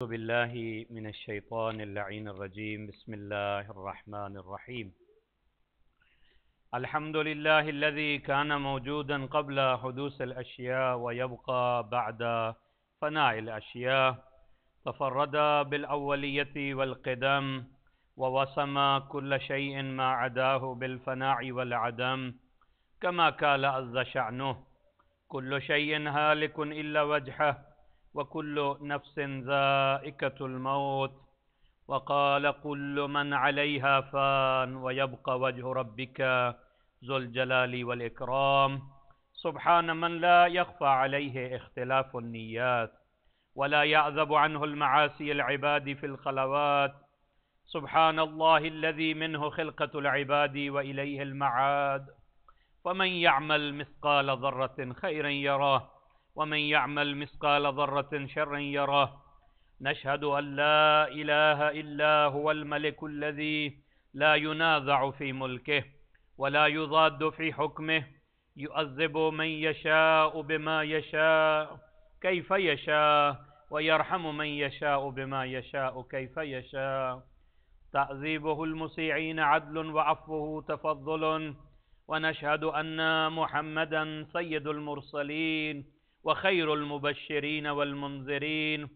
أعوذ بالله من الشيطان اللعين الرجيم. بسم الله الرحمن الرحيم. الحمد لله الذي كان موجودا قبل حدوث الأشياء ويبقى بعد فناء الأشياء، تفرد بالأولية والقدم ووسم كل شيء ما عداه بالفناء والعدم، كما قال عز شأنه: كل شيء هالك إلا وجهه وكل نفس ذائقة الموت، وقال: كل من عليها فان ويبقى وجه ربك ذو الجلال والإكرام. سبحان من لا يخفى عليه اختلاف النيات ولا يعذب عنه المعاصي العباد في الخلوات. سبحان الله الذي منه خلقة العباد وإليه المعاد. فمن يعمل مثقال ذرة خيرا يراه ومن يعمل مثقال ذرة شرا يراه. نشهد أن لا إله إلا هو الملك الذي لا ينازع في ملكه ولا يضاد في حكمه، يؤذب من يشاء بما يشاء كيف يشاء، ويرحم من يشاء بما يشاء كيف يشاء. تعذيبه المسيئين عدل وعفوه تفضل. ونشهد أن محمدا سيد المرسلين وخير المبشرين والمنذرين،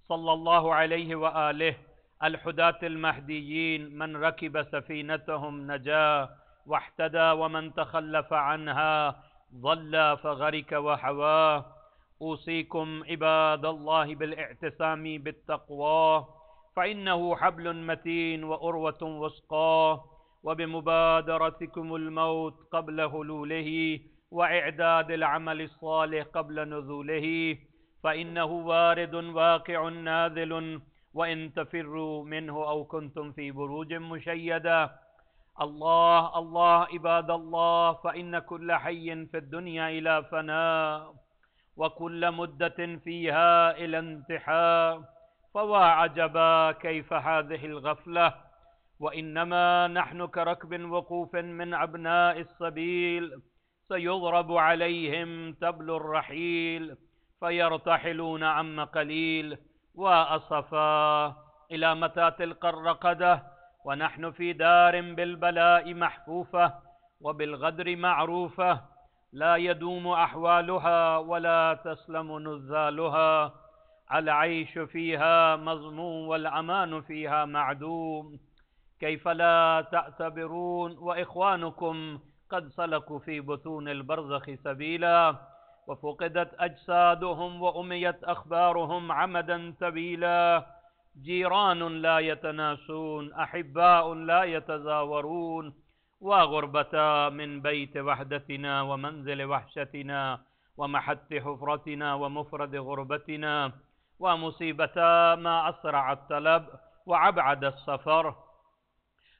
صلى الله عليه وآله الحداة المهديين، من ركب سفينتهم نجا واحتدى ومن تخلف عنها ضل فغرق وحواه. أوصيكم عباد الله بالاعتصام بالتقوى، فإنه حبل متين وأروة وثقى، وبمبادرتكم الموت قبل هلوله وإعداد العمل الصالح قبل نزوله، فإنه وارد واقع نازل، وإن تفروا منه أو كنتم في بروج مشيدة. الله الله عباد الله، فإن كل حي في الدنيا إلى فناء وكل مدة فيها إلى انتحاء. فوا عجبا كيف هذه الغفلة، وإنما نحن كركب وقوف من أبناء السبيل، سيضرب عليهم تبل الرحيل فيرتحلون عما قليل. وأصفا إلى متى تلقى الرقدة ونحن في دار بالبلاء محفوفة وبالغدر معروفة، لا يدوم أحوالها ولا تسلم نزالها. العيش فيها مضمون والأمان فيها معدوم. كيف لا تعتبرون وإخوانكم قد سلكوا في بطون البرزخ سبيلا، وفقدت أجسادهم وأميت أخبارهم عمدا طويلا. جيران لا يتناسون، أحباء لا يتزاورون، وغربة من بيت وحدتنا ومنزل وحشتنا ومحت حفرتنا ومفرد غربتنا، ومصيبة ما أسرع الطلب وأبعد السفر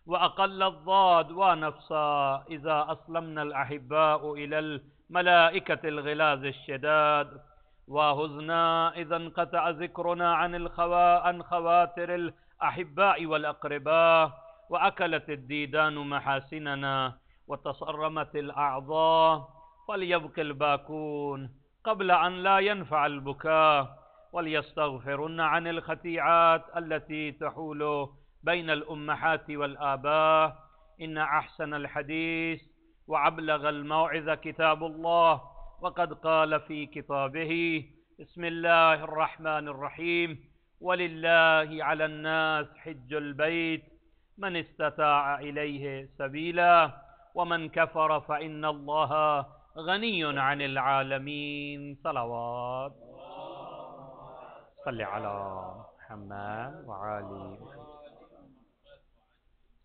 وأقل الضاد ونفسا إذا أسلمنا الأحباء إلى الملائكة الغلاظ الشداد، وهزنا إذا انقطع ذكرنا عن خواتر الأحباء والأقرباء، وأكلت الديدان محاسننا وتصرمت الأعضاء. فليبكي الباكون قبل أن لا ينفع البكاء، وليستغفرن عن الخطيئات التي تحول بين الأمهات والآباء. إن أحسن الحديث وأبلغ الموعظة كتاب الله، وقد قال في كتابه: بسم الله الرحمن الرحيم: ولله على الناس حج البيت من استطاع إليه سبيلا ومن كفر فإن الله غني عن العالمين. صلوات صل على محمد وعلي محمد।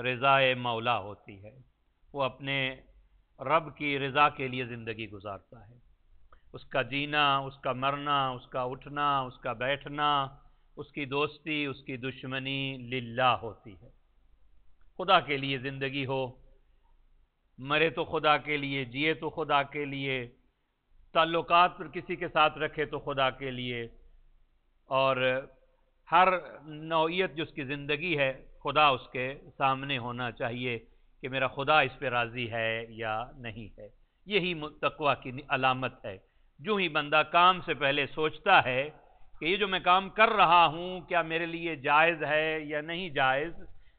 رضائے مولا ہوتی ہے، وہ اپنے رب کی رضا کے لیے زندگی گزارتا ہے۔ اس کا جینا، اس کا مرنا، اس کا اٹھنا، اس کا بیٹھنا، اس کی دوستی، اس کی دشمنی للہ ہوتی ہے۔ خدا کے لیے زندگی ہو، مرے تو خدا کے لیے، جیے تو خدا کے لیے، تعلقات کسی کے ساتھ رکھے تو خدا کے لیے، اور ہر نوعیت جو اس کی زندگی ہے خدا اس کے سامنے ہونا چاہیے کہ میرا خدا اس پہ راضی ہے یا نہیں ہے۔ یہی تقویٰ کی علامت ہے۔ جو ہی بندہ کام سے پہلے سوچتا ہے کہ یہ جو میں کام کر رہا ہوں کیا میرے لیے جائز ہے یا نہیں جائز،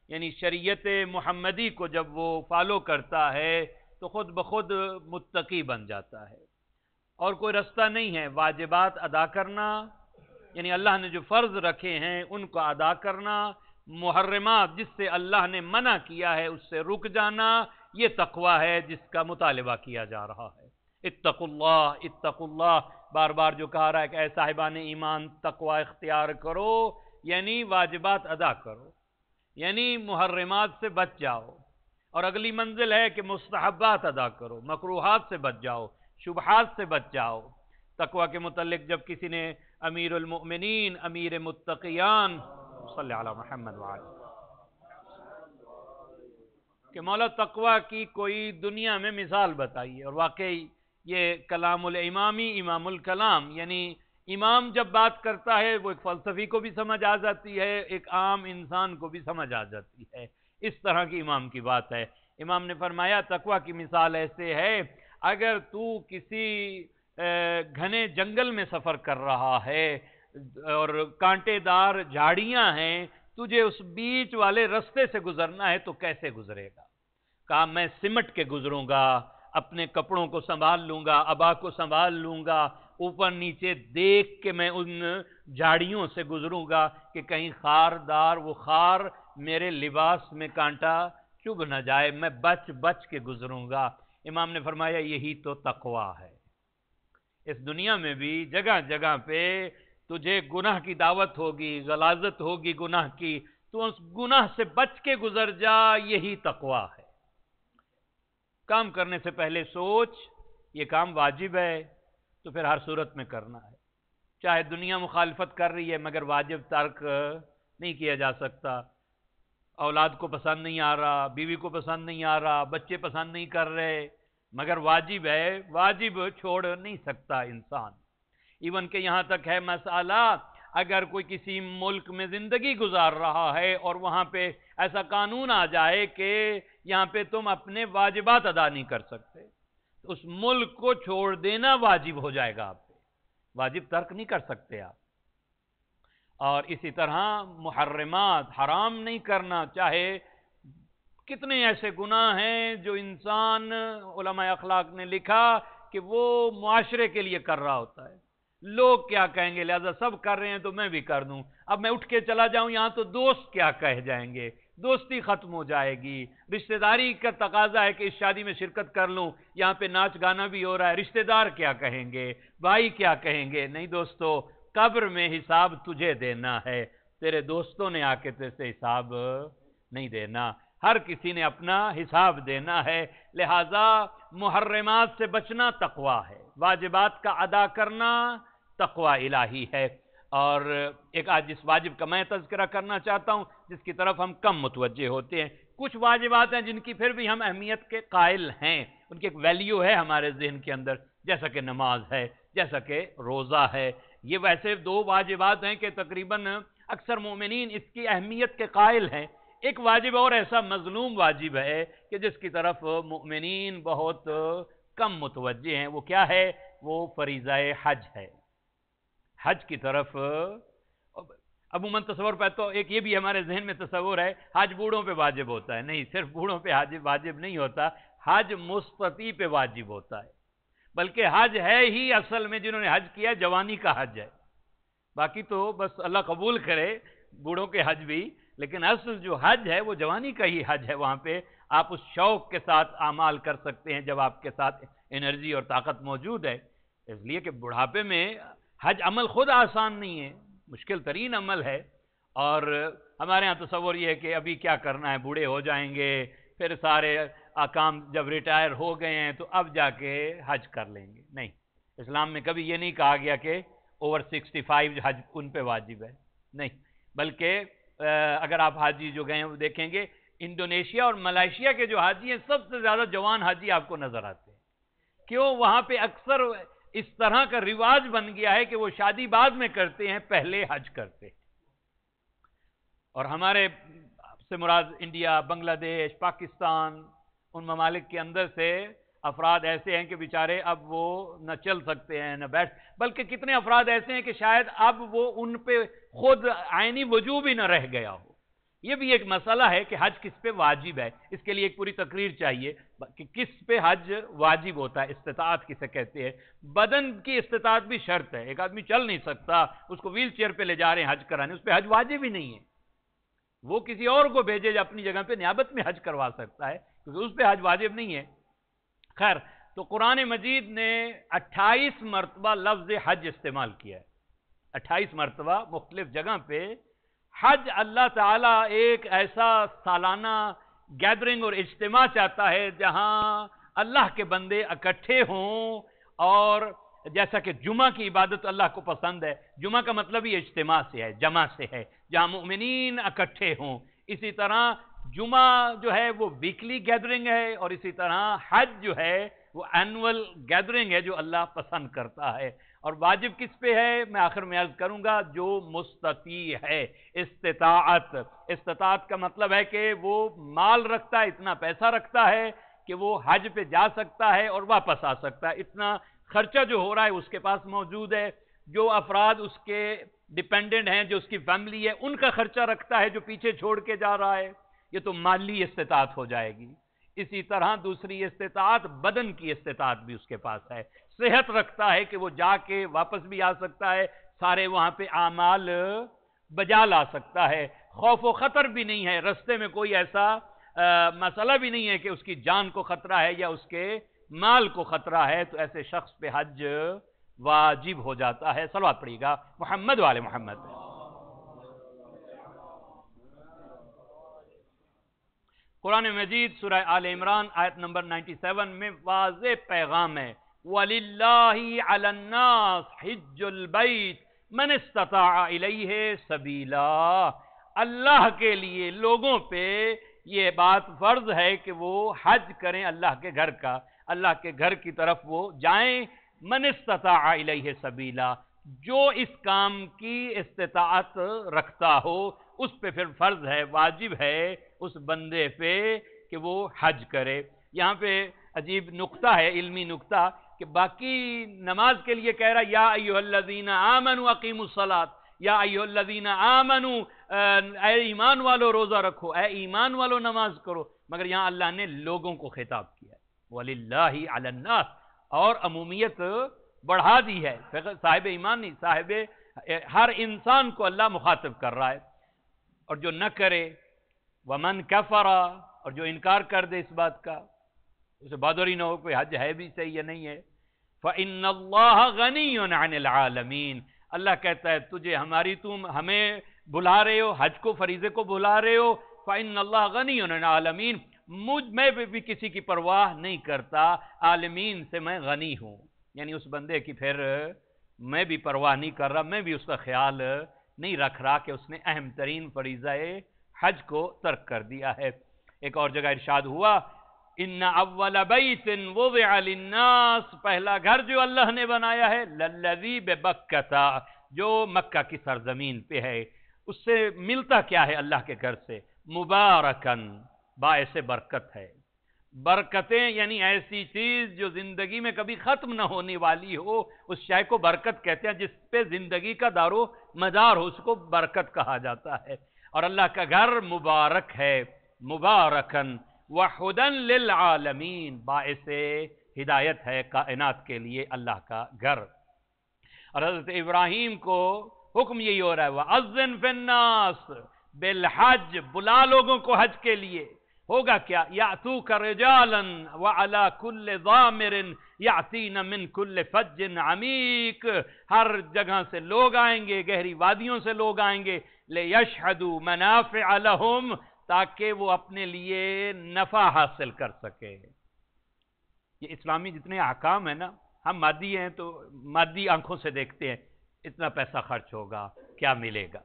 یعنی شریعت محمدی کو جب وہ فالو کرتا ہے تو خود بخود متقی بن جاتا ہے، اور کوئی رستہ نہیں ہے۔ واجبات ادا کرنا، یعنی اللہ نے جو فرض رکھے ہیں ان کو ادا کرنا، محرمات جس سے اللہ نے منع کیا ہے اس سے رک جانا، یہ تقویٰ ہے جس کا مطالبہ کیا جا رہا ہے۔ اتقوا اللہ، اتقوا اللہ، بار بار جو کہا رہا ہے کہ اے صاحبان ایمان تقویٰ اختیار کرو، یعنی واجبات ادا کرو، یعنی محرمات سے بچ جاؤ، اور اگلی منزل ہے کہ مستحبات ادا کرو، مکروہات سے بچ جاؤ، شبہات سے بچ جاؤ۔ تقویٰ کے متعلق جب کسی نے امیر المؤمنین، امیر متقیان صلی علی محمد وعلی کہ مولا تقویٰ کی کوئی دنیا میں مثال بتائیے، اور واقعی یہ کلام الامامی امام الکلام، یعنی امام جب بات کرتا ہے وہ ایک فلسفی کو بھی سمجھ آ جاتی ہے، ایک عام انسان کو بھی سمجھ آ جاتی ہے، اس طرح کی امام کی بات ہے۔ امام نے فرمایا تقویٰ کی مثال ایسے ہے، اگر تو کسی گھنے جنگل میں سفر کر رہا ہے اور کانٹے دار جھاڑیاں ہیں، تجھے اس بیچ والے رستے سے گزرنا ہے تو کیسے گزرے گا؟ کہا میں سمٹ کے گزروں گا، اپنے کپڑوں کو سنبھال لوں گا، ابا کو سنبھال لوں گا، اوپر نیچے دیکھ کے میں ان جھاڑیوں سے گزروں گا کہ کہیں خاردار وہ خار میرے لباس میں کانٹا چبھ نہ جائے، میں بچ بچ کے گزروں گا۔ امام نے فرمایا یہی تو تقویٰ ہے۔ اس دنیا میں بھی جگہ جگہ پہ تجھے گناہ کی دعوت ہوگی، غلاظت ہوگی گناہ کی، تو اس گناہ سے بچ کے گزر جا، یہی تقویٰ ہے۔ کام کرنے سے پہلے سوچ یہ کام واجب ہے تو پھر ہر صورت میں کرنا ہے، چاہے دنیا مخالفت کر رہی ہے مگر واجب ترک نہیں کیا جا سکتا۔ اولاد کو پسند نہیں آ رہا، بیوی کو پسند نہیں آ رہا، بچے پسند نہیں کر رہے، مگر واجب ہے، واجب چھوڑ نہیں سکتا انسان۔ ایون کہ یہاں تک ہے مسئلہ، اگر کوئی کسی ملک میں زندگی گزار رہا ہے اور وہاں پہ ایسا قانون آ جائے کہ یہاں پہ تم اپنے واجبات ادا نہیں کر سکتے، اس ملک کو چھوڑ دینا واجب ہو جائے گا آپ پہ، واجب ترک نہیں کر سکتے آپ۔ اور اسی طرح محرمات حرام نہیں کرنا، چاہے کتنے ایسے گناہ ہیں جو انسان، علماء اخلاق نے لکھا کہ وہ معاشرے کے لیے کر رہا ہوتا ہے، لوگ کیا کہیں گے لہذا سب کر رہے ہیں تو میں بھی کر دوں، اب میں اٹھ کے چلا جاؤں یہاں تو دوست کیا کہہ جائیں گے، دوستی ختم ہو جائے گی، رشتہ داری کا تقاضا ہے کہ اس شادی میں شرکت کر لوں، یہاں پہ ناچ گانا بھی ہو رہا ہے، رشتہ دار کیا کہیں گے، بھائی کیا کہیں گے؟ نہیں دوستو، قبر میں حساب تجھے دینا ہے، تیرے دوستوں نے آ کے تیرے سے حساب نہیں دینا، ہر کسی نے اپنا حساب دینا ہے، لہذا محرمات سے بچنا تقویٰ ہے، واجبات کا ادا کرنا تقویٰ الہی ہے۔ اور ایک آج جس واجب کا میں تذکرہ کرنا چاہتا ہوں جس کی طرف ہم کم متوجہ ہوتے ہیں، کچھ واجبات ہیں جن کی پھر بھی ہم اہمیت کے قائل ہیں، ان کی ایک ویلیو ہے ہمارے ذہن کے اندر، جیسا کہ نماز ہے، جیسا کہ روزہ ہے۔ یہ ویسے دو واجبات ہیں کہ تقریباً اکثر مومنین اس کی اہمیت کے قائل ہیں۔ ایک واجب اور ایسا مظلوم واجب ہے کہ جس کی طرف مومنین بہت کم متوجہ ہیں، وہ کیا ہے؟ وہ فریضہ حج ہے۔ حج کی طرف عموماً تصور پہ تو ایک یہ بھی ہمارے ذہن میں تصور ہے حج بوڑھوں پہ واجب ہوتا ہے، نہیں، صرف بوڑھوں پہ حج واجب نہیں ہوتا، حج مستطیع پہ واجب ہوتا ہے، بلکہ حج ہے ہی اصل میں جنہوں نے حج کیا جوانی کا حج ہے، باقی تو بس اللہ قبول کرے بوڑھوں کے حج بھی، لیکن اصل جو حج ہے وہ جوانی کا ہی حج ہے، وہاں پہ آپ اس شوق کے ساتھ اعمال کر سکتے ہیں جب آپ کے ساتھ انرجی اور طاقت موجود ہے۔ اس لیے کہ بڑھاپے میں حج عمل خود آسان نہیں ہے، مشکل ترین عمل ہے، اور ہمارے ہاں تصور یہ ہے کہ ابھی کیا کرنا ہے، بوڑھے ہو جائیں گے، پھر سارے کام جب ریٹائر ہو گئے ہیں تو اب جا کے حج کر لیں گے۔ نہیں، اسلام میں کبھی یہ نہیں کہا گیا کہ اوور 65 حج ان پہ واجب ہے، نہیں، بلکہ اگر آپ حاجی جو گئے ہیں وہ دیکھیں گے، انڈونیشیا اور ملائیشیا کے جو حاجی ہیں سب سے زیادہ جوان حاجی آپ کو نظر آتے ہیں۔ کیوں؟ وہاں پہ اکثر اس طرح کا رواج بن گیا ہے کہ وہ شادی بعد میں کرتے ہیں، پہلے حج کرتے ہیں۔ اور ہمارے سے مراد انڈیا، بنگلہ دیش، پاکستان، ان ممالک کے اندر سے افراد ایسے ہیں کہ بیچارے اب وہ نہ چل سکتے ہیں نہ بیٹھ، بلکہ کتنے افراد ایسے ہیں کہ شاید اب وہ ان پہ خود عینی وجوب ہی نہ رہ گیا ہو۔ یہ بھی ایک مسئلہ ہے کہ حج کس پہ واجب ہے، اس کے لیے ایک پوری تقریر چاہیے کہ کس پہ حج واجب ہوتا ہے۔ استطاعت کسے کہتے ہیں؟ بدن کی استطاعت بھی شرط ہے، ایک آدمی چل نہیں سکتا، اس کو ویل چیئر پہ لے جا رہے ہیں حج کرانے، اس پہ حج واجب ہی نہیں ہے، وہ کسی اور کو بھیجے جو اپنی جگہ پہ نیابت میں حج کروا سکتا ہے، کیونکہ اس پہ حج واجب نہیں ہے۔ خیر، تو قرآن مجید نے 28 مرتبہ لفظ حج استعمال کیا ہے، 28 مرتبہ مختلف جگہ پہ۔ حج اللہ تعالیٰ ایک ایسا سالانہ گیدرنگ اور اجتماع چاہتا ہے جہاں اللہ کے بندے اکٹھے ہوں، اور جیسا کہ جمعہ کی عبادت اللہ کو پسند ہے، جمعہ کا مطلب ہی اجتماع سے ہے، جمع سے ہے، جہاں مومنین اکٹھے ہوں۔ اسی طرح جمعہ جو ہے وہ ویکلی گیدرنگ ہے، اور اسی طرح حج جو ہے وہ اینول گیدرنگ ہے جو اللہ پسند کرتا ہے۔ اور واجب کس پہ ہے؟ میں آخر میں عرض کروں گا، جو مستطیع ہے۔ استطاعت کا مطلب ہے کہ وہ مال رکھتا ہے، اتنا پیسہ رکھتا ہے کہ وہ حج پہ جا سکتا ہے اور واپس آ سکتا ہے، اتنا خرچہ جو ہو رہا ہے اس کے پاس موجود ہے۔ جو افراد اس کے ڈیپینڈنٹ ہیں، جو اس کی فیملی ہے، ان کا خرچہ رکھتا ہے جو پیچھے چھوڑ کے جا رہا ہے، یہ تو مالی استطاعت ہو جائے گی۔ اسی طرح دوسری استطاعت، بدن کی استطاعت بھی اس کے پاس ہے، صحت رکھتا ہے کہ وہ جا کے واپس بھی آ سکتا ہے، سارے وہاں پہ اعمال بجا لا سکتا ہے، خوف و خطر بھی نہیں ہے، رستے میں کوئی ایسا مسئلہ بھی نہیں ہے کہ اس کی جان کو خطرہ ہے یا اس کے مال کو خطرہ ہے، تو ایسے شخص پہ حج واجب ہو جاتا ہے۔ صلوات پڑھیے گا محمد والے محمد۔ قرآن مجید سورہ آل عمران آیت نمبر 97 میں واضح پیغام ہے، وَلِلَّهِ عَلَى النَّاسِ حِجُّ الْبَيْتِ مَنِ اسْتَطَاعَ إِلَيْهِ سَبِيلًا۔ اللہ کے لیے لوگوں پہ یہ بات فرض ہے کہ وہ حج کریں اللہ کے گھر کا، اللہ کے گھر کی طرف وہ جائیں، مَنِ اسْتَطَاعَ إِلَيْهِ سَبِيلًا، جو اس کام کی استطاعت رکھتا ہو اس پہ پھر فرض ہے، واجب ہے اس بندے پہ کہ وہ حج کرے۔ یہاں پہ عجیب نقطہ ہے، علمی نقطہ، کہ باقی نماز کے لیے کہہ رہا یا ایھا الذین آمنوا اقیموا الصلاۃ، یا ایھا الذین آمنوا، اے ایمان والو روزہ رکھو، اے ایمان والو نماز کرو، مگر یہاں اللہ نے لوگوں کو خطاب کیا ہے، وَلِلَّهِ عَلَى النَّاسِ، اور عمومیت بڑھا دی ہے، صاحب ایمان نہیں، صاحب ہر انسان کو اللہ مخاطب کر رہا ہے۔ اور جو نہ کرے، وَمَنْ كَفَرَ، اور جو انکار کر دے اس بات کا، اسے بادری نہ ہو کوئی حج ہے بھی صحیح یا نہیں ہے، فَإِنَّ اللَّهَ غَنِيٌّ عَنِ الْعَالَمِينَ، اللہ کہتا ہے تجھے تم ہمیں بلا رہے ہو، حج کو فریضے کو بلا رہے ہو، فَإِنَّ اللَّهَ غَنِيٌّ عَنِ الْعَالَمِينَ، میں بھی کسی کی پرواہ نہیں کرتا، عالمین سے میں غنی ہوں، یعنی اس بندے کی پھر میں بھی پرواہ نہیں کر رہا، میں بھی اس کا خیال نہیں رکھ رہا کہ اس نے اہم ترین فریضہ حج کو ترک کر دیا ہے۔ ایک اور جگہ ارشاد ہوا، ان اول بیت وضع للناس، پہلا گھر جو اللہ نے بنایا ہے، للذی ببکہ، جو مکہ کی سرزمین پہ ہے، اس سے ملتا کیا ہے اللہ کے گھر سے؟ مبارکن، باعث برکت ہے۔ برکتیں یعنی ایسی چیز جو زندگی میں کبھی ختم نہ ہونے والی ہو، اس شے کو برکت کہتے ہیں، جس پہ زندگی کا دار و مدار ہو، اس کو برکت کہا جاتا ہے۔ اور اللہ کا گھر مبارک ہے، مبارکن وَحُدًا لِلْعَالَمِينَ، باعث ہدایت ہے کائنات کے لیے اللہ کا گھر۔ اور حضرت ابراہیم کو حکم یہی ہو رہا ہے، وَأَذِّن فِي النَّاسِ بِالْحَجِّ، بلا لوگوں کو حج کے لیے۔ ہوگا کیا؟ یاتوک رجالا وعلی کل ضامر یاتین من کل فج عمیق، ہر جگہ سے لوگ آئیں گے، گہری وادیوں سے لوگ آئیں گے، لِيَشْهَدُوا مَنَافِعَ لَهُمْ، تاکہ وہ اپنے لیے نفع حاصل کر سکے۔ یہ اسلامی جتنے احکام ہیں نا، ہم مادی ہیں تو مادی آنکھوں سے دیکھتے ہیں، اتنا پیسہ خرچ ہوگا، کیا ملے گا؟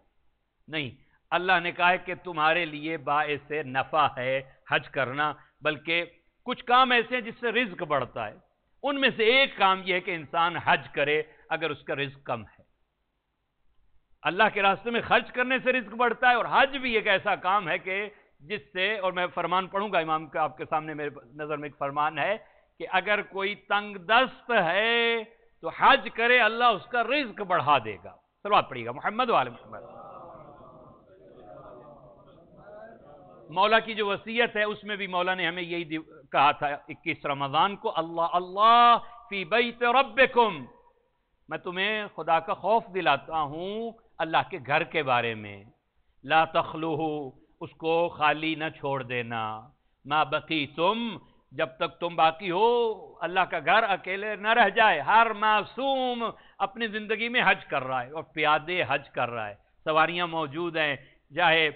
نہیں، اللہ نے کہا ہے کہ تمہارے لیے باعث نفع ہے حج کرنا، بلکہ کچھ کام ایسے ہیں جس سے رزق بڑھتا ہے، ان میں سے ایک کام یہ ہے کہ انسان حج کرے اگر اس کا رزق کم ہے۔ اللہ کے راستے میں خرچ کرنے سے رزق بڑھتا ہے، اور حج بھی ایک ایسا کام ہے کہ جس سے، اور میں فرمان پڑھوں گا امام کا، آپ کے سامنے میرے نظر میں ایک فرمان ہے کہ اگر کوئی تنگ دست ہے تو حج کرے، اللہ اس کا رزق بڑھا دے گا۔ صلوات پڑھیے گا محمد وآل محمد۔ مولا کی جو وصیت ہے اس میں بھی مولا نے ہمیں یہی کہا تھا 21 رمضان کو، اللہ اللہ فی بیت ربکم، میں تمہیں خدا کا خوف دلاتا ہوں اللہ کے گھر کے بارے میں، لا تخلوہ، اس کو خالی نہ چھوڑ دینا، ما بقیتم، جب تک تم باقی ہو، اللہ کا گھر اکیلے نہ رہ جائے۔ ہر معصوم اپنی زندگی میں حج کر رہا ہے، اور پیادے حج کر رہا ہے، سواریاں موجود ہیں، چاہے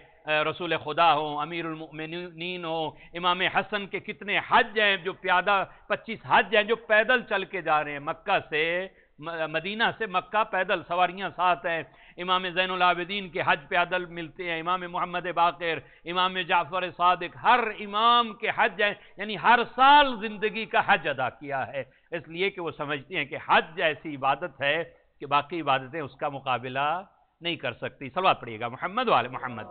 رسول خدا ہوں، امیر المؤمنین ہوں، امام حسن کے کتنے حج ہیں جو پیادہ، 25 حج ہیں جو پیدل چل کے جا رہے ہیں، مکہ سے مدینہ سے مکہ پیدل، سواریاں ساتھ ہیں۔ امام زین العابدین کے حج پیدل ملتے ہیں، امام محمد باقر، امام جعفر صادق، ہر امام کے حج ہیں، یعنی ہر سال زندگی کا حج ادا کیا ہے، اس لیے کہ وہ سمجھتے ہیں کہ حج ایسی عبادت ہے کہ باقی عبادتیں اس کا مقابلہ نہیں کر سکتی۔ صلوات پڑھیے گا محمد وآل محمد۔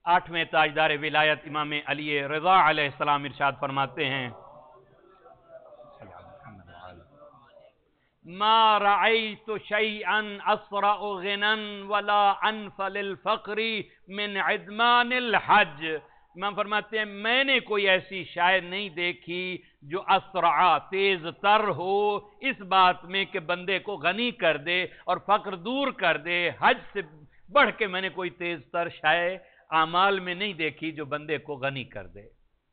8ویں تاجدار ولایت امام علی رضا علیہ السلام ارشاد فرماتے ہیں، ما رأيت شيئا أسرع غنى ولا أنف للفقر من عدمان الحج۔ امام فرماتے ہیں میں نے کوئی ایسی شاید نہیں دیکھی جو اسرع، تیز تر ہو اس بات میں کہ بندے کو غنی کر دے اور فقر دور کر دے، حج سے بڑھ کے میں نے کوئی تیز تر شاید اعمال میں نہیں دیکھی جو بندے کو غنی کر دے۔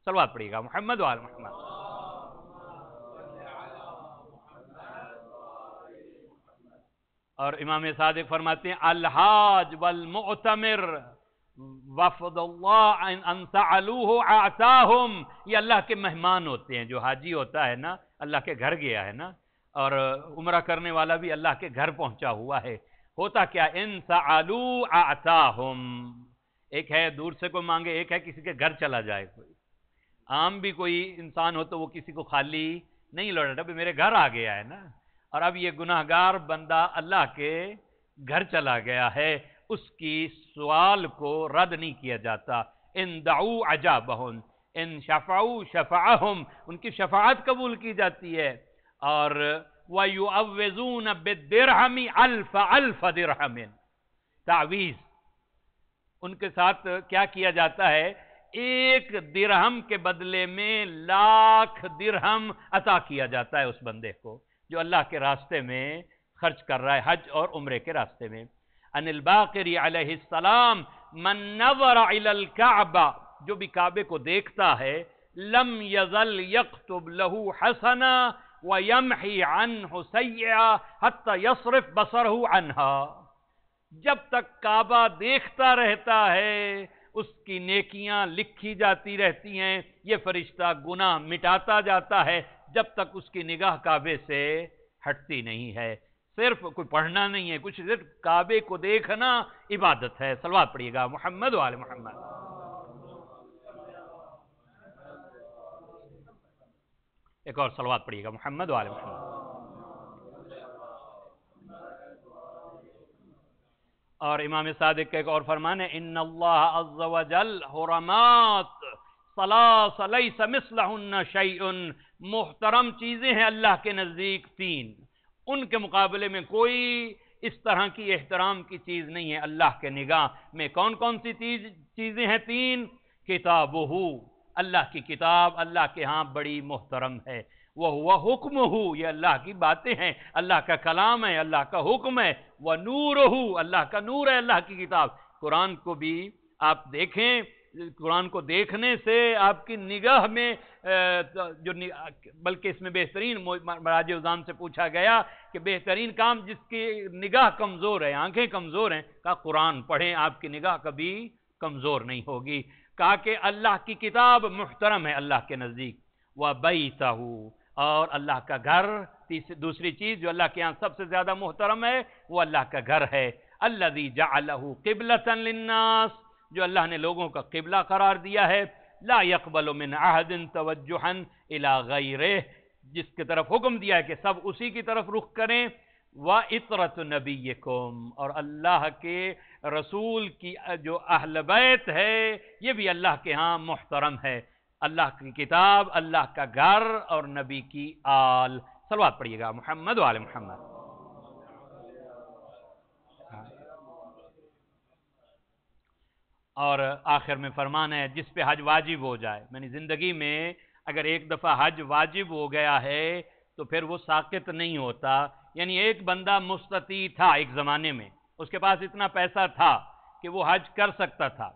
صلوات پڑھیے گا محمد وآل محمد۔ اور امام صادق فرماتے ہیں الحاج والمعتمر وفد اللہ ان سألوہ اعطاہم، یہ اللہ کے مہمان ہوتے ہیں، جو حاجی ہوتا ہے نا اللہ کے گھر گیا ہے نا، اور عمرہ کرنے والا بھی اللہ کے گھر پہنچا ہوا ہے، ہوتا کیا ان سألوہ اعطاہم، ایک ہے دور سے کوئی مانگے، ایک ہے کسی کے گھر چلا جائے، کوئی عام بھی کوئی انسان ہو تو وہ کسی کو خالی نہیں لوٹاتا، ابھی میرے گھر آ گیا ہے نا، اور اب یہ گناہگار بندہ اللہ کے گھر چلا گیا ہے، اس کی سوال کو رد نہیں کیا جاتا۔ ان دعوا اجابہم، ان شفعوا شفعہم، ان کی شفاعت قبول کی جاتی ہے، اور وَيُعَوِّذُونَ بِالدِّرْحَمِ أَلْفَ أَلْفَ دِرْحَمٍ، تعویذ ان کے ساتھ کیا کیا جاتا ہے، ایک درہم کے بدلے میں 1,00,000 درہم عطا کیا جاتا ہے اس بندے کو جو اللہ کے راستے میں خرچ کر رہا ہے، حج اور عمرے کے راستے میں۔ ان الباقری علیہ السلام من نظر الی الکعبہ، جو بھی کعبے کو دیکھتا ہے، لم یزل یکتب لہ حسنا ویمحی عنہ سیئا حتی یصرف بصرہ عنہا، جب تک کعبہ دیکھتا رہتا ہے اس کی نیکیاں لکھی جاتی رہتی ہیں، یہ فرشتہ گناہ مٹاتا جاتا ہے جب تک اس کی نگاہ کعبے سے ہٹتی نہیں ہے۔ صرف کوئی پڑھنا نہیں ہے، کچھ صرف کعبے کو دیکھنا عبادت ہے۔ صلوات پڑھیے گا محمد وآل محمد۔ ایک اور صلوات پڑھیے گا محمد وآل محمد۔ اور امام صادق کا ایک اور فرمان ہے ان اللہ عز وجل حرمات ثلاث لیس مثلہن شیء، محترم چیزیں ہیں اللہ کے نزدیک 3، ان کے مقابلے میں کوئی اس طرح کی احترام کی چیز نہیں ہے اللہ کے نگاہ میں۔ کون کون سی چیزیں ہیں 3؟ کتابہ، اللہ کی کتاب اللہ کے ہاں بڑی محترم ہے، وَهُوَ حُکْمُهُ، یہ اللہ کی باتیں ہیں، اللہ کا کلام ہے، اللہ کا حکم ہے، وَنُورُهُ، اللہ کا نور ہے، اللہ کی کتاب۔ قرآن کو بھی آپ دیکھیں قرآن کو دیکھنے سے آپ کی نگاہ میں بلکہ اس میں بہترین مراج عظام سے پوچھا گیا کہ بہترین کام جس کی نگاہ کمزور ہے، آنکھیں کمزور ہیں، کہا قرآن پڑھیں، آپ کی نگاہ کبھی کمزور نہیں ہوگی۔ کہا کہ اللہ کی کتاب محترم ہے اللہ کے نزدیک، وَبَيْتَهُ، اور اللہ کا گھر، دوسری چیز جو اللہ کے یہاں سب سے زیادہ محترم ہے وہ اللہ کا گھر ہے۔ الَّذِي جَعَلَهُ قِبْلَةً لِلنَّاسِ، جو اللہ نے لوگوں کا قبلہ قرار دیا ہے، لا يقبل من عہد توجہا الی غیرہ، جس کی طرف حکم دیا ہے کہ سب اسی کی طرف رخ کریں، وَإِطْرَةُ نَبِيِّكُمْ، اور اللہ کے رسول کی جو اہل بیت ہے یہ بھی اللہ کے ہاں محترم ہے۔ اللہ کی کتاب، اللہ کا گھر اور نبی کی آل۔ صلوات پڑھیے گا محمد و آل محمد۔ اور آخر میں فرمان ہے جس پہ حج واجب ہو جائے، یعنی زندگی میں اگر ایک دفعہ حج واجب ہو گیا ہے تو پھر وہ ساقط نہیں ہوتا۔ یعنی ایک بندہ مستطیع تھا ایک زمانے میں، اس کے پاس اتنا پیسہ تھا کہ وہ حج کر سکتا تھا،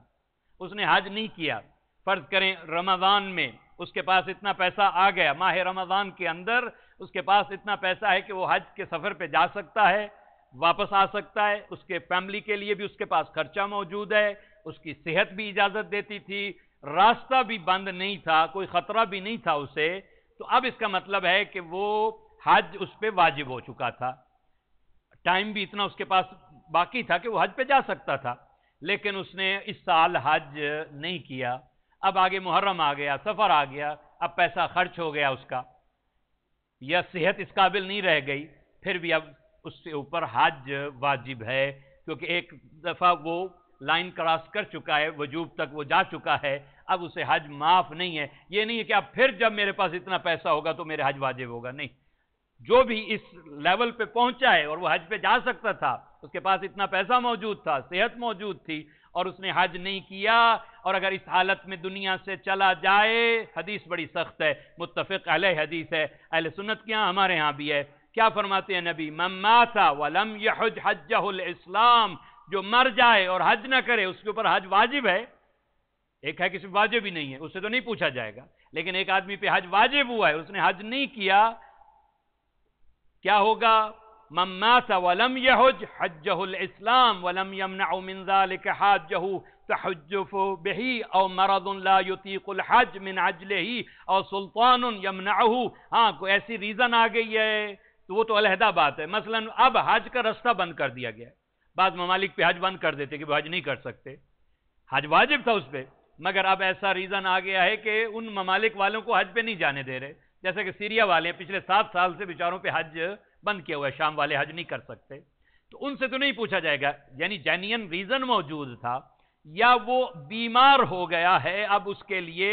اس نے حج نہیں کیا۔ فرض کریں رمضان میں اس کے پاس اتنا پیسہ آ گیا، ماہ رمضان کے اندر اس کے پاس اتنا پیسہ ہے کہ وہ حج کے سفر پہ جا سکتا ہے، واپس آ سکتا ہے، اس کے فیملی کے لیے بھی اس کے پاس خرچہ موجود ہے، اس کی صحت بھی اجازت دیتی تھی، راستہ بھی بند نہیں تھا، کوئی خطرہ بھی نہیں تھا اسے، تو اب اس کا مطلب ہے کہ وہ حج اس پہ واجب ہو چکا تھا۔ ٹائم بھی اتنا اس کے پاس باقی تھا کہ وہ حج پہ جا سکتا تھا، لیکن اس نے اس سال حج نہیں کیا۔ اب آگے محرم آ گیا، سفر آ گیا، اب پیسہ خرچ ہو گیا اس کا، یا صحت اس قابل نہیں رہ گئی، پھر بھی اب اس سے اوپر حج واجب ہے، کیونکہ ایک دفعہ وہ لائن کراس کر چکا ہے، وجوب تک وہ جا چکا ہے، اب اسے حج معاف نہیں ہے۔ یہ نہیں ہے کہ اب پھر جب میرے پاس اتنا پیسہ ہوگا تو میرے حج واجب ہوگا، نہیں، جو بھی اس لیول پہ پہنچا ہے اور وہ حج پہ جا سکتا تھا، اس کے پاس اتنا پیسہ موجود تھا، صحت موجود تھی، اور اس نے حج نہیں کیا، اور اگر اس حالت میں دنیا سے چلا جائے، حدیث بڑی سخت ہے، متفق علیہ حدیث ہے، اہل سنت کے ہاں ہمارے ہاں بھی ہے، کیا فرماتے ہیں نبی؟ من مات ولم یحج حجہ الاسلام، جو مر جائے اور حج نہ کرے اس کے اوپر حج واجب ہے۔ ایک ہے کسی واجب ہی نہیں ہے، اس سے تو نہیں پوچھا جائے گا، لیکن ایک آدمی پہ حج واجب ہوا ہے، اس نے حج نہیں کیا، کیا ہوگا؟ من مات ولم يحج حجه الاسلام ولم يمنع من ذلك حاجه تحجف به او مرض لا يطيق الحج من عجله او سلطان يمنعه۔ ہاں کوئی ایسی ریزن آ گئی ہے تو وہ تو علیحدہ بات ہے، مثلا اب حج کا رستہ بند کر دیا گیا ہے، بعض ممالک پہ حج بند کر دیتے کہ وہ حج نہیں کر سکتے، حج واجب تھا اس پہ، مگر اب ایسا ریزن آ گیا ہے کہ ان ممالک والوں کو حج پہ نہیں جانے دے رہے، جیسے کہ سیریا والے پچھلے 7 سال سے بیچاروں پہ حج بند کیا ہوا ہے، شام والے حج نہیں کر سکتے، تو ان سے تو نہیں پوچھا جائے گا، یعنی جینین ریزن موجود تھا، یا وہ بیمار ہو گیا ہے، اب اس کے لیے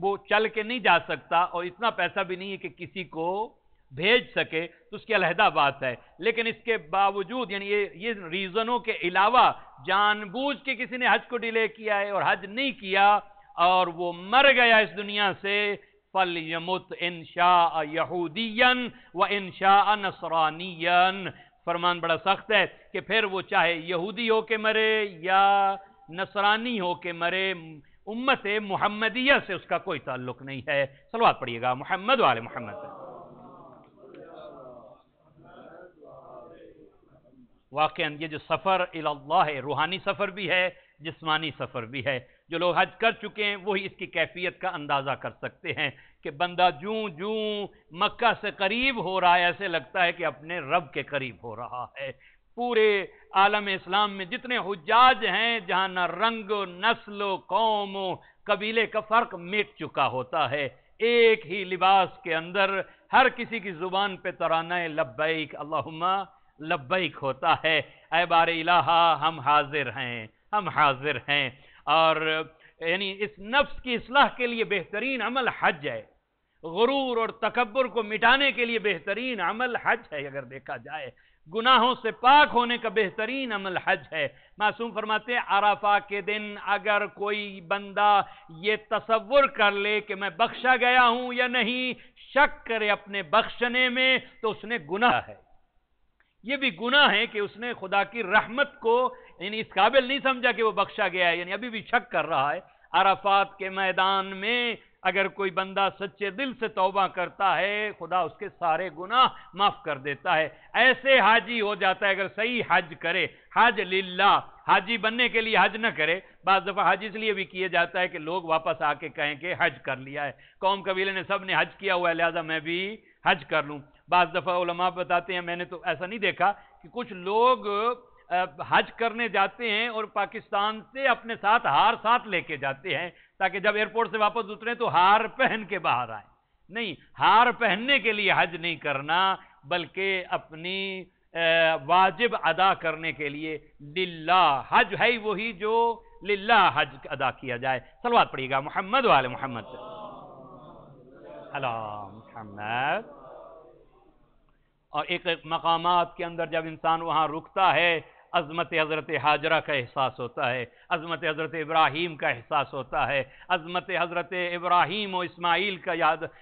وہ چل کے نہیں جا سکتا اور اتنا پیسہ بھی نہیں ہے کہ کسی کو بھیج سکے، تو اس کی علیحدہ بات ہے، لیکن اس کے باوجود یعنی یہ ریزنوں کے علاوہ جان بوجھ کے کسی نے حج کو ڈیلے کیا ہے اور حج نہیں کیا اور وہ مر گیا اس دنیا سے، فَلْيَمُتْ إِنْ شَاءَ يَهُودِيًّا وَإِنْ شَاءَ نَصْرَانِيًّا۔ فرمان بڑا سخت ہے کہ پھر وہ چاہے یہودی ہو کے مرے یا نصرانی ہو کے مرے، امت محمدیہ سے اس کا کوئی تعلق نہیں ہے۔ صلوات پڑھیے گا محمد و آل محمد۔ واقعاً یہ جو سفر اللہ ہے، روحانی سفر بھی ہے، جسمانی سفر بھی ہے، جو لوگ حج کر چکے ہیں وہی اس کی کیفیت کا اندازہ کر سکتے ہیں کہ بندہ جوں مکہ سے قریب ہو رہا ہے ایسے لگتا ہے کہ اپنے رب کے قریب ہو رہا ہے۔ پورے عالم اسلام میں جتنے حجاج ہیں، جہاں نہ رنگ و نسل و قوم و قبیلے کا فرق مٹ چکا ہوتا ہے، ایک ہی لباس کے اندر ہر کسی کی زبان پہ ترانہ لبیک اللہم لبیک ہوتا ہے، اے بار الہا ہم حاضر ہیں، ہم حاضر ہیں۔ اور یعنی اس نفس کی اصلاح کے لیے بہترین عمل حج ہے، غرور اور تکبر کو مٹانے کے لیے بہترین عمل حج ہے، اگر دیکھا جائے گناہوں سے پاک ہونے کا بہترین عمل حج ہے۔ معصوم فرماتے ہیں عرفہ کے دن اگر کوئی بندہ یہ تصور کر لے کہ میں بخشا گیا ہوں یا نہیں، شک کرے اپنے بخشنے میں، تو اس نے گناہ ہے، یہ بھی گناہ ہے کہ اس نے خدا کی رحمت کو یعنی اس قابل نہیں سمجھا کہ وہ بخشا گیا ہے، یعنی ابھی بھی شک کر رہا ہے۔ عرفات کے میدان میں اگر کوئی بندہ سچے دل سے توبہ کرتا ہے، خدا اس کے سارے گناہ معاف کر دیتا ہے۔ ایسے حاجی ہو جاتا ہے اگر صحیح حج کرے، حج للہ، حاجی بننے کے لیے حج نہ کرے۔ بعض دفعہ حج اس لیے بھی کیا جاتا ہے کہ لوگ واپس آ کے کہیں کہ حج کر لیا ہے، قوم قبیلے نے سب نے حج کیا ہوا ہے لہذا میں بھی حج کر لوں۔ بعض دفعہ علماء بتاتے ہیں، میں نے تو ایسا نہیں دیکھا، کہ کچھ لوگ حج کرنے جاتے ہیں اور پاکستان سے اپنے ساتھ ہار ساتھ لے کے جاتے ہیں تاکہ جب ایئرپورٹ سے واپس اتریں تو ہار پہن کے باہر آئیں۔ نہیں، ہار پہننے کے لیے حج نہیں کرنا بلکہ اپنی واجب ادا کرنے کے لیے للہ۔ حج ہے وہی جو للہ حج ادا کیا جائے۔ صلوات پڑھیے گا محمد وآل محمد علی محمد۔ اور ایک مقامات کے اندر جب انسان وہاں رکتا ہے، عظمت حضرت حاجرہ کا احساس ہوتا ہے، عظمت حضرت ابراہیم کا احساس ہوتا ہے، عظمت حضرت ابراہیم و اسماعیل کا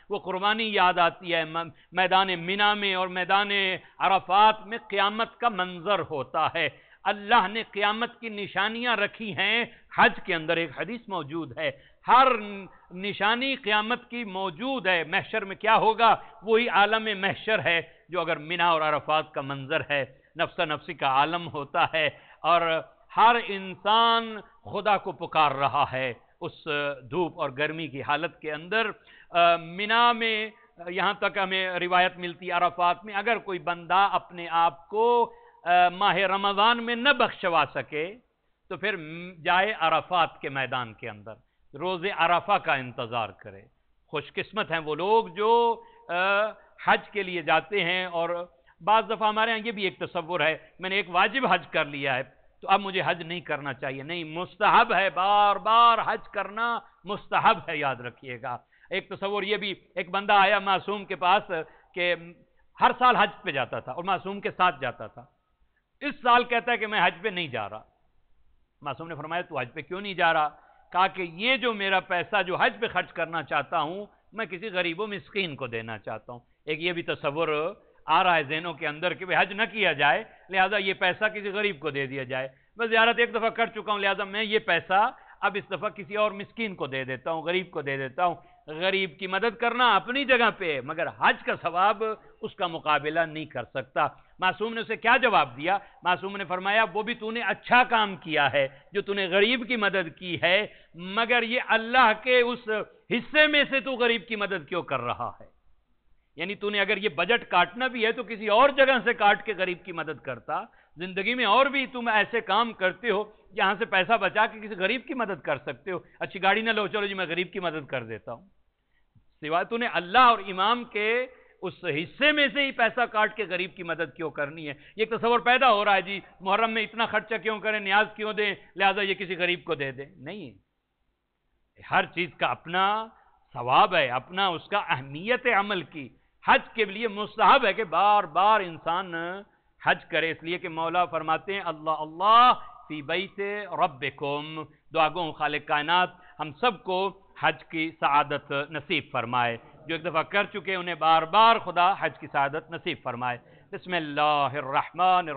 وہ قربانی یاد آتی ہے۔ میدان منی میں اور میدان عرفات میں قیامت کا منظر ہوتا ہے۔ اللہ نے قیامت کی نشانیاں رکھی ہیں حج کے اندر، ایک حدیث موجود ہے، ہر نشانی قیامت کی موجود ہے۔ محشر میں کیا ہوگا؟ وہی عالم محشر ہے جو اگر منی اور عرفات کا منظر ہے، نفس نفسی کا عالم ہوتا ہے، اور ہر انسان خدا کو پکار رہا ہے اس دھوپ اور گرمی کی حالت کے اندر۔ منی میں یہاں تک ہمیں روایت ملتی عرفات میں اگر کوئی بندہ اپنے آپ کو ماہ رمضان میں نہ بخشوا سکے تو پھر جائے عرفات کے میدان کے اندر، روز عرفہ کا انتظار کرے۔ خوش قسمت ہیں وہ لوگ جو حج کے لیے جاتے ہیں۔ اور بعض دفعہ ہمارے یہاں یہ بھی ایک تصور ہے، میں نے ایک واجب حج کر لیا ہے تو اب مجھے حج نہیں کرنا چاہیے۔ نہیں، مستحب ہے، بار بار حج کرنا مستحب ہے، یاد رکھیے گا۔ ایک تصور یہ بھی، ایک بندہ آیا معصوم کے پاس کہ ہر سال حج پہ جاتا تھا اور معصوم کے ساتھ جاتا تھا، اس سال کہتا ہے کہ میں حج پہ نہیں جا رہا۔ معصوم نے فرمایا تو حج پہ کیوں نہیں جا رہا؟ کہا کہ یہ جو میرا پیسہ جو حج پہ خرچ کرنا چاہتا ہوں میں کسی غریب و مسکین کو دینا چاہتا ہوں۔ ایک یہ بھی تصور آ رہا ہے ذہنوں کے اندر کہ حج نہ کیا جائے لہذا یہ پیسہ کسی غریب کو دے دیا جائے۔ میں زیارت ایک دفعہ کر چکا ہوں لہذا میں یہ پیسہ اب اس دفعہ کسی اور مسکین کو دے دیتا ہوں، غریب کو دے دیتا ہوں۔ غریب کی مدد کرنا اپنی جگہ پہ، مگر حج کا ثواب اس کا مقابلہ نہیں کر سکتا۔ معصوم نے اسے کیا جواب دیا؟ معصوم نے فرمایا وہ بھی تو نے اچھا کام کیا ہے جو تو نے غریب کی مدد کی ہے، مگر یہ اللہ کے اس حصے میں سے تو غریب کی مدد کیوں کر رہا ہے؟ یعنی تو نے اگر یہ بجٹ کاٹنا بھی ہے تو کسی اور جگہ سے کاٹ کے غریب کی مدد کرتا۔ زندگی میں اور بھی تم ایسے کام کرتے ہو جہاں سے پیسہ بچا کے کسی غریب کی مدد کر سکتے ہو۔ اچھی گاڑی نہ لو، چلو جی میں غریب کی مدد کر دیتا ہوں۔ سوائے تو نے اللہ اور امام کے اس حصے میں سے ہی پیسہ کاٹ کے غریب کی مدد کیوں کرنی ہے؟ یہ تصور پیدا ہو رہا ہے جی محرم میں اتنا خرچہ کیوں کریں، نیاز کیوں دیں، لہذا یہ کسی غریب کو دے دیں۔ نہیں، ہر چیز کا اپنا ثواب ہے، اپنا اس کا اہمیت عمل کی۔ حج کے لیے مستحب ہے کہ بار بار انسان حج کرے، اس لیے کہ مولا فرماتے ہیں اللہ اللہ فی بیت ربکم، دعا گو خالق کائنات ہم سب کو حج کی سعادت نصیب فرمائے۔ جو ایک دفعہ کر چکے انہیں بار بار خدا حج کی سعادت نصیب فرمائے۔ بسم اللہ الرحمن الرحیم۔